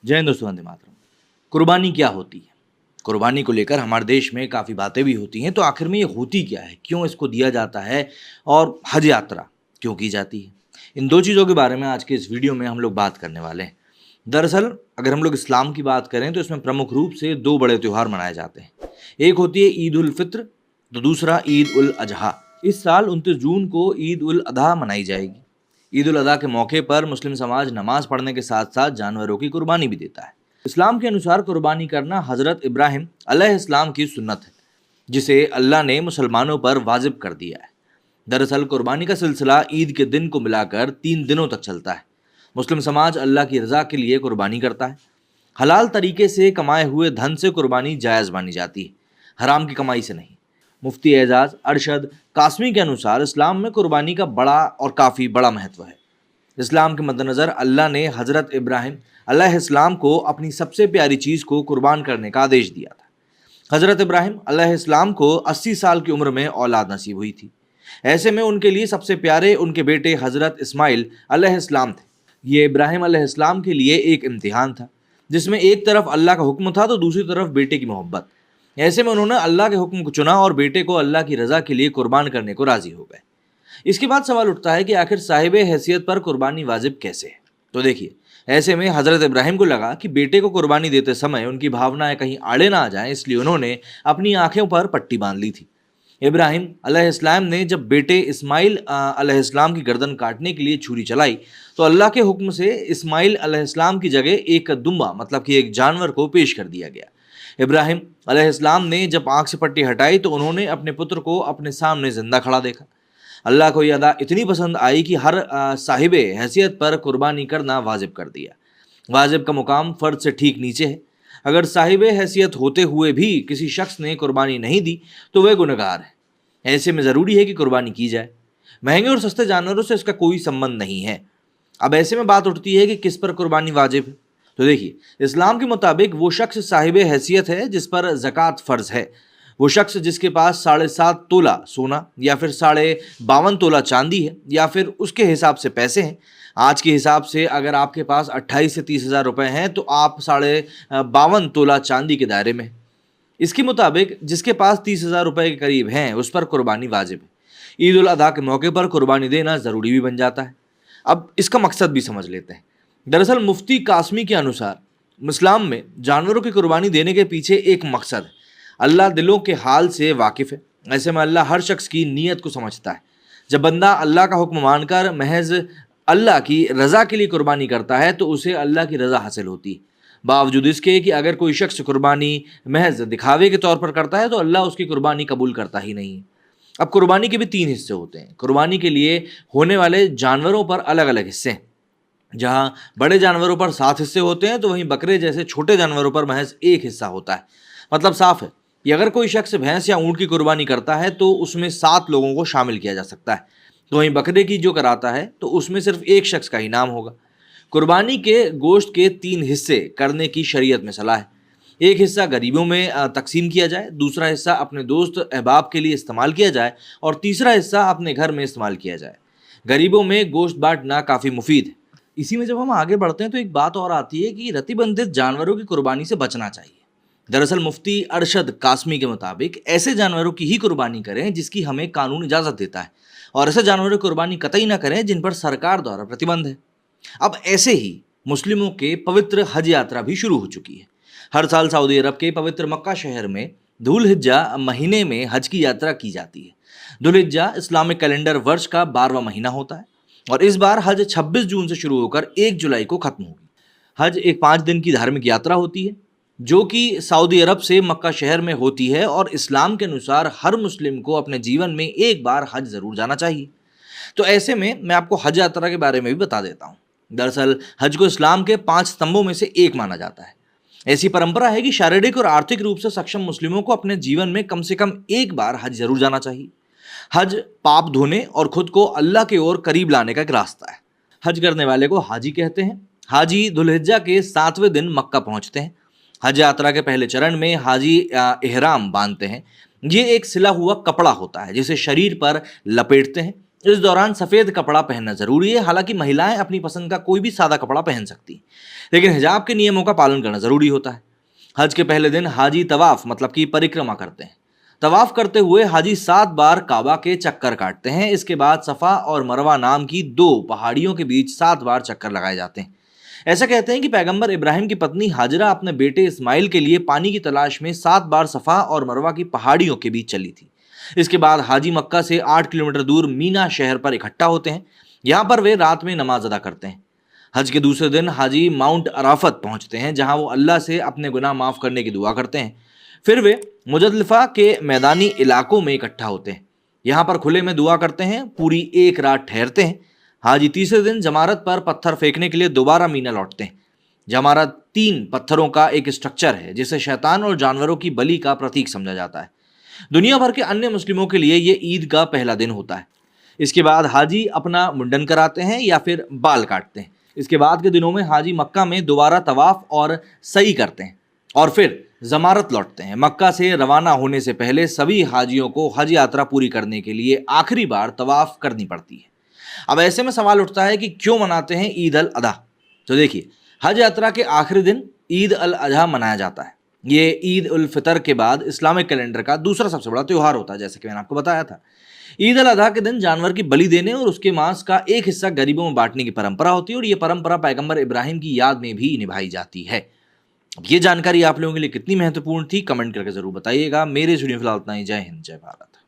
जय हिंद दोस्तों, वंदे मातरम। कुर्बानी क्या होती है? कुर्बानी को लेकर हमारे देश में काफ़ी बातें भी होती हैं, तो आखिर में ये होती क्या है? क्यों इसको दिया जाता है? और हज यात्रा क्यों की जाती है? इन दो चीज़ों के बारे में आज के इस वीडियो में हम लोग बात करने वाले हैं। दरअसल अगर हम लोग इस्लाम की बात करें तो इसमें प्रमुख रूप से दो बड़े त्यौहार मनाए जाते हैं। एक होती है ईद उल फित्र, तो दूसरा ईद उल अजहा। इस साल 29 जून को ईद उल अजहा मनाई जाएगी। ईद उल अजहा के मौके पर मुस्लिम समाज नमाज पढ़ने के साथ साथ जानवरों की कुर्बानी भी देता है। इस्लाम के अनुसार कुर्बानी करना हज़रत इब्राहिम अलैहिस्सलाम की सुन्नत है, जिसे अल्लाह ने मुसलमानों पर वाजिब कर दिया है। दरअसल कुर्बानी का सिलसिला ईद के दिन को मिलाकर 3 दिनों तक चलता है। मुस्लिम समाज अल्लाह की रज़ा के लिए कुर्बानी करता है। हलाल तरीके से कमाए हुए धन से कुर्बानी जायज़ मानी जाती है, हराम की कमाई से नहीं। मुफ्ती एजाज अरशद कासमी के अनुसार इस्लाम में कुर्बानी का बड़ा और काफ़ी बड़ा महत्व है। इस्लाम के मद्देनज़र अल्लाह ने हज़रत इब्राहिम अलैहिस्सलाम को अपनी सबसे प्यारी चीज़ को कुर्बान करने का आदेश दिया था। हज़रत इब्राहिम अलैहिस्सलाम को 80 साल की उम्र में औलाद नसीब हुई थी। ऐसे में उनके लिए सबसे प्यारे उनके बेटे हज़रत इस्माइल अलैहिस्सलाम थे। ये इब्राहिम अलैहिस्सलाम के लिए एक इम्तिहान था, जिसमें एक तरफ अल्लाह का हुक्म था तो दूसरी तरफ बेटे की मोहब्बत। ऐसे में उन्होंने अल्लाह के हुक्म को चुना और बेटे को अल्लाह की रज़ा के लिए कुर्बान करने को राज़ी हो गए। इसके बाद सवाल उठता है कि आखिर साहिब हैसियत पर कुर्बानी वाजिब कैसे है? तो देखिए, ऐसे में हज़रत इब्राहिम को लगा कि बेटे को कुर्बानी देते समय उनकी भावनाएं कहीं आड़े ना आ जाएं, इसलिए उन्होंने अपनी आंखों पर पट्टी बांध ली थी। इब्राहिम अलैहिस्सलाम ने जब बेटे इस्माइल अलैहिस्सलाम की गर्दन काटने के लिए छुरी चलाई, तो अल्लाह के हुक्म से इस्माइल अलैहिस्सलाम की जगह एक दुम्बा मतलब कि एक जानवर को पेश कर दिया गया। इब्राहिम अलैहिस्सलाम ने जब आंख से पट्टी हटाई तो उन्होंने अपने पुत्र को अपने सामने जिंदा खड़ा देखा। अल्लाह को यह अदा इतनी पसंद आई कि हर साहिब हैसियत पर कुर्बानी करना वाजिब कर दिया। वाजिब का मुकाम फ़र्द से ठीक नीचे है। अगर साहिब हैसियत होते हुए भी किसी शख्स ने कुर्बानी नहीं दी तो वह गुनहगार है। ऐसे में ज़रूरी है कि कुर्बानी की जाए। महंगे और सस्ते जानवरों से इसका कोई संबंध नहीं है। अब ऐसे में बात उठती है कि किस पर कुर्बानी वाजिब है। तो देखिए, इस्लाम के मुताबिक वो शख्स साहिब हैसियत है जिस पर ज़कात फ़र्ज़ है। वो शख्स जिसके पास 7.5 तोला सोना या फिर 52 तोला चांदी है या फिर उसके हिसाब से पैसे हैं। आज के हिसाब से अगर आपके पास 28 से 30 हज़ार रुपये हैं तो आप 52 तोला चांदी के दायरे में हैं। इसके मुताबिक जिसके पास 30 हज़ार रुपये के करीब हैं उस पर कुर्बानी वाजिब है। ईद उल अजहा के मौके पर कुर्बानी देना ज़रूरी भी बन जाता है। अब इसका मकसद भी समझ लेते हैं। दरअसल मुफ्ती कासमी के अनुसार इस्लाम में जानवरों की कुर्बानी देने के पीछे एक मकसद है। अल्लाह दिलों के हाल से वाकिफ़ है। ऐसे में अल्लाह हर शख्स की नीयत को समझता है। जब बंदा अल्लाह का हुक्म मानकर महज अल्लाह की रज़ा के लिए कुर्बानी करता है तो उसे अल्लाह की रज़ा हासिल होती है। बावजूद इसके कि अगर कोई शख्स कुर्बानी महज दिखावे के तौर पर करता है तो अल्लाह उसकी कुर्बानी कबूल करता ही नहीं है। अब कुर्बानी के भी 3 हिस्से होते हैं। कुर्बानी के लिए होने वाले जानवरों पर अलग अलग हिस्से हैं। जहाँ बड़े जानवरों पर 7 हिस्से होते हैं तो वहीं बकरे जैसे छोटे जानवरों पर महज 1 हिस्सा होता है। मतलब साफ है कि अगर कोई शख्स भैंस या ऊँट की कुर्बानी करता है तो उसमें 7 लोगों को शामिल किया जा सकता है। तो वहीं बकरे की जो कराता है तो उसमें सिर्फ एक शख्स का ही नाम होगा। कुर्बानी के गोश्त के 3 हिस्से करने की शरीयत में सलाह है। एक हिस्सा गरीबों में तकसीम किया जाए, दूसरा हिस्सा अपने दोस्त अहबाब के लिए इस्तेमाल किया जाए और तीसरा हिस्सा अपने घर में इस्तेमाल किया जाए। गरीबों में गोश्त बांटना काफ़ी मुफीद है। इसी में जब हम आगे बढ़ते हैं तो एक बात और आती है कि रतिबंधित जानवरों की कुर्बानी से बचना चाहिए। दरअसल मुफ्ती अरशद कासमी के मुताबिक ऐसे जानवरों की ही कुर्बानी करें जिसकी हमें कानून इजाज़त देता है, और ऐसे जानवरों की कुर्बानी कतई ना करें जिन पर सरकार द्वारा प्रतिबंध है। अब ऐसे ही मुस्लिमों के पवित्र हज यात्रा भी शुरू हो चुकी है। हर साल सऊदी अरब के पवित्र मक्का शहर में धुल-हिज्जा महीने में हज की यात्रा की जाती है। धुल-हिज्जा इस्लामिक कैलेंडर वर्ष का 12वां महीना होता है और इस बार हज 26 जून से शुरू होकर 1 जुलाई को खत्म होगी। हज एक 5 दिन की धार्मिक यात्रा होती है जो कि सऊदी अरब से मक्का शहर में होती है, और इस्लाम के अनुसार हर मुस्लिम को अपने जीवन में एक बार हज ज़रूर जाना चाहिए। तो ऐसे में मैं आपको हज यात्रा के बारे में भी बता देता हूँ। दरअसल हज को इस्लाम के 5 स्तंभों में से एक माना जाता है। ऐसी परंपरा है कि शारीरिक और आर्थिक रूप से सक्षम मुस्लिमों को अपने जीवन में कम से कम एक बार हज ज़रूर जाना चाहिए। हज पाप धोने और खुद को अल्लाह की ओर करीब लाने का एक रास्ता है। हज करने वाले को हाजी कहते हैं। हाजी धुल-हिज्जा के 7वें दिन मक्का पहुँचते हैं। हज यात्रा के पहले चरण में हाजी इहराम बांधते हैं। ये एक सिला हुआ कपड़ा होता है जिसे शरीर पर लपेटते हैं इस दौरान सफ़ेद कपड़ा पहनना ज़रूरी है। हालांकि महिलाएं अपनी पसंद का कोई भी सादा कपड़ा पहन सकती हैं, लेकिन हिजाब के नियमों का पालन करना ज़रूरी होता है। हज के पहले दिन हाजी तवाफ मतलब कि परिक्रमा करते हैं। तवाफ करते हुए हाजी 7 बार काबा के चक्कर काटते हैं। इसके बाद सफ़ा और मरवा नाम की 2 पहाड़ियों के बीच 7 बार चक्कर लगाए जाते हैं। ऐसा कहते हैं कि पैगंबर इब्राहिम की पत्नी हाजरा अपने बेटे इस्माइल के लिए पानी की तलाश में 7 बार सफ़ा और मरवा की पहाड़ियों के बीच चली थी। इसके बाद हाजी मक्का से 8 किलोमीटर दूर मीना शहर पर इकट्ठा होते हैं। यहाँ पर वे रात में नमाज अदा करते हैं। हज के दूसरे दिन हाजी माउंट अराफत पहुंचते हैं, जहां वो अल्लाह से अपने गुनाह माफ़ करने की दुआ करते हैं। फिर वे मुजदलिफा के मैदानी इलाकों में इकट्ठा होते हैं। यहाँ पर खुले में दुआ करते हैं, पूरी एक रात ठहरते हैं। हाजी तीसरे दिन जमारत पर पत्थर फेंकने के लिए दोबारा मीना लौटते हैं। जमारत 3 पत्थरों का एक स्ट्रक्चर है, जिसे शैतान और जानवरों की बलि का प्रतीक समझा जाता है। दुनिया भर के अन्य मुस्लिमों के लिए ये ईद का पहला दिन होता है। इसके बाद हाजी अपना मुंडन कराते हैं या फिर बाल काटते हैं। इसके बाद के दिनों में हाजी मक्का में दोबारा तवाफ और सई करते हैं और फिर जमारत लौटते हैं। मक्का से रवाना होने से पहले सभी हाजियों को हज यात्रा पूरी करने के लिए आखिरी बार तवाफ करनी पड़ती है। अब ऐसे में सवाल उठता है कि क्यों मनाते हैं ईद अल अधा। तो देखिए, हज यात्रा के आखिरी दिन ईद अल अधा मनाया जाता है। ये ईद उल फितर के बाद इस्लामिक कैलेंडर का दूसरा सबसे बड़ा त्यौहार होता है, जैसे कि मैंने आपको बताया था। ईद अल अधा के दिन जानवर की बलि देने और उसके मांस का एक हिस्सा गरीबों में बांटने की परंपरा होती है और ये परंपरा पैगंबर इब्राहिम की याद में भी निभाई जाती है। अब ये जानकारी आप लोगों के लिए कितनी महत्वपूर्ण थी, कमेंट करके जरूर बताइएगा। मेरे स्टूडियो फिलहाल इतना ही। जय हिंद, जय भारत।